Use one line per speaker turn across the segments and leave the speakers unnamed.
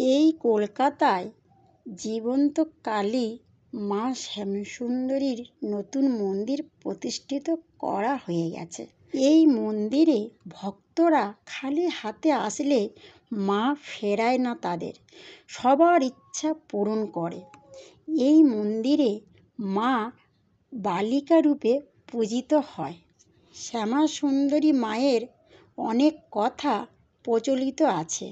এই কলকাতায় জীবন্ত কালী মা শ্যামসুন্দরীর নতুন মন্দির প্রতিষ্ঠিত করা হয়ে গেছে। এই মন্দিরে ভক্তরা খালি হাতে আসলে মা ফেরায় না তাদের, সবার ইচ্ছা পূরণ করে। এই মন্দিরে মা বালিকা রূপে পূজিত হয়। শ্যামাসুন্দরী মায়ের অনেক কথা প্রচলিত আছে।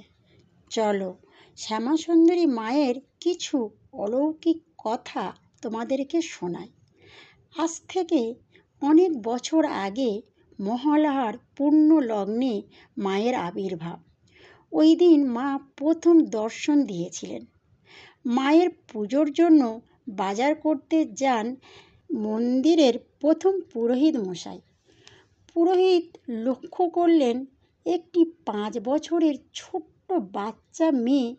চলো শ্যামাসুন্দরী মায়ের কিছু অলৌকিক কথা তোমাদেরকে শোনাই। আজ থেকে অনেক বছর আগে মহালয়ার পূর্ণ লগ্নে মায়ের আবির্ভাব। ওই দিন মা প্রথম দর্শন দিয়েছিলেন। মায়ের পুজোর জন্য বাজার করতে যান মন্দিরের প্রথম পুরোহিত মশাই। পুরোহিত লক্ষ্য করলেন একটি 5 বছরের ছোট্ট বাচ্চা মেয়ে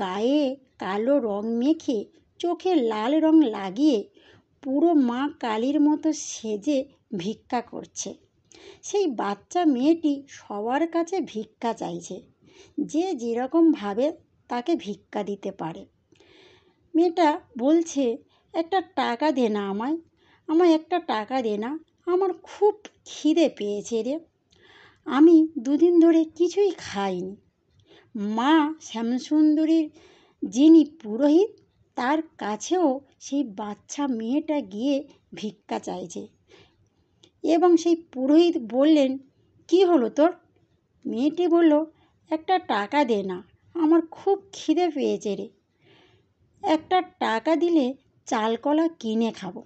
গায়ে কালো রং মেখে চোখে লাল রং লাগিয়ে পুরো মা কালীর মতো সেজে ভিক্ষা করছে। সেই বাচ্চা মেয়েটি সবার কাছে ভিক্ষা চাইছে, যে যেরকমভাবে তাকে ভিক্ষা দিতে পারে। মেয়েটা বলছে, একটা টাকা দে না আমায়, একটা টাকা দে না, আমার খুব খিদে পেয়েছে রে, আমি 2 দিন ধরে কিছুই খাইনি। মা শ্যামসুন্দরীর যিনি পুরোহিত, তার কাছেও সেই বাচ্চা মেয়েটা গিয়ে ভিক্ষা চাইছে এবং সেই পুরোহিত বললেন, কি হলো তোর? মেয়েটি বলল, একটা টাকা দে না, আমার খুব খিদে পেয়েছে রে, একটা টাকা দিলে চাল কলা কিনে খাবো।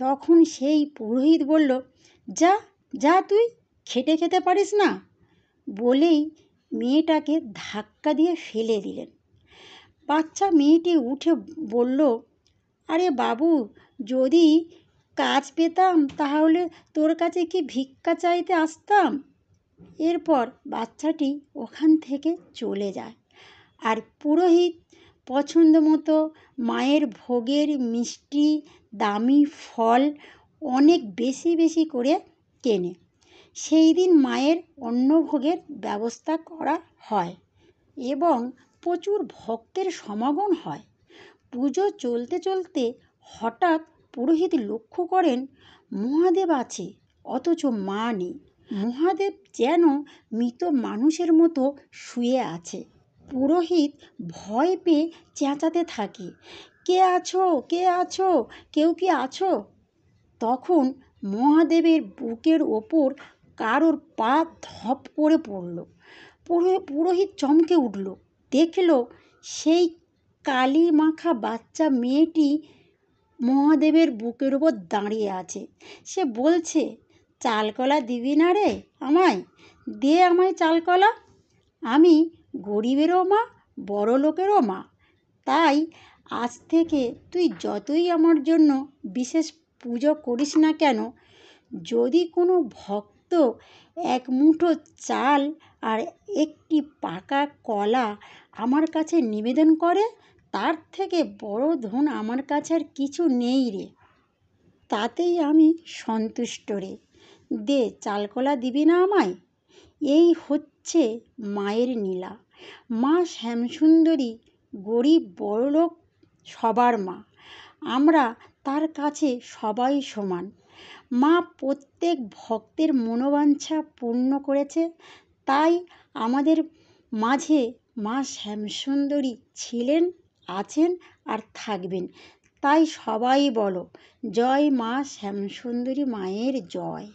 তখন সেই পুরোহিত বলল, যা যা, তুই খেটে খেতে পারিস না, বলেই মেয়েটাকে ধাক্কা দিয়ে ফেলে দিলেন। বাচ্চা মেয়েটি উঠে বলল, আরে বাবু, যদি কাজ পেতাম তাহলে তোর কাছে কি ভিক্ষা চাইতে আসতাম। এরপর বাচ্চাটি ওখান থেকে চলে যায়। আর পুরোহিত পছন্দ মতো মায়ের ভোগের মিষ্টি, দামি ফল অনেক বেশি বেশি করে কেনে। সেই দিন মায়ের অন্নভোগের ব্যবস্থা করা হয় এবং প্রচুর ভক্তের সমাগম হয়। পুজো চলতে চলতে হঠাৎ পুরোহিত লক্ষ্য করেন মহাদেব আছে, অথচ মা নেই। মহাদেব যেন মৃত মানুষের মতো শুয়ে আছে। পুরোহিত ভয় পেয়ে চেঁচাতে থাকে, কে আছো, কে আছো, কেউ কি আছো? তখন মহাদেবের বুকের ওপর কারোর পা ধপ করে পড়ল। পুরোহিত চমকে উঠল, দেখল সেই কালি মাখা বাচ্চা মেয়েটি মহাদেবের বুকের ওপর দাঁড়িয়ে আছে। সে বলছে, চালকলা দিবি না রে আমায়, দে আমায় চালকলা, আমি গরিবেরও মা, বড় লোকেরও মা, তাই আজ থেকে তুই যতই আমার জন্য বিশেষ পুজো করিস না কেন, যদি কোনো ভক্ত 1 মুঠো চাল আর একটি পাকা কলা আমার কাছে নিবেদন করে, তার থেকে বড় ধন আমার কাছে আর কিছু নেই রে, তাতেই আমি সন্তুষ্ট রে, দে চালকলা দিবি না আমায়। এই হচ্ছে মায়ের লীলা। মা শ্যামসুন্দরী গরিব বড়লোক সবার মা। আমরা তার কাছে সবাই সমান। মা প্রত্যেক ভক্তের মনোবাঞ্ছা পূর্ণ করেছে, তাই আমাদের মাঝে মা শ্যামসুন্দরী ছিলেন, আছেন আর থাকবেন। তাই সবাই বলো, জয় মা শ্যামসুন্দরী মায়ের জয়।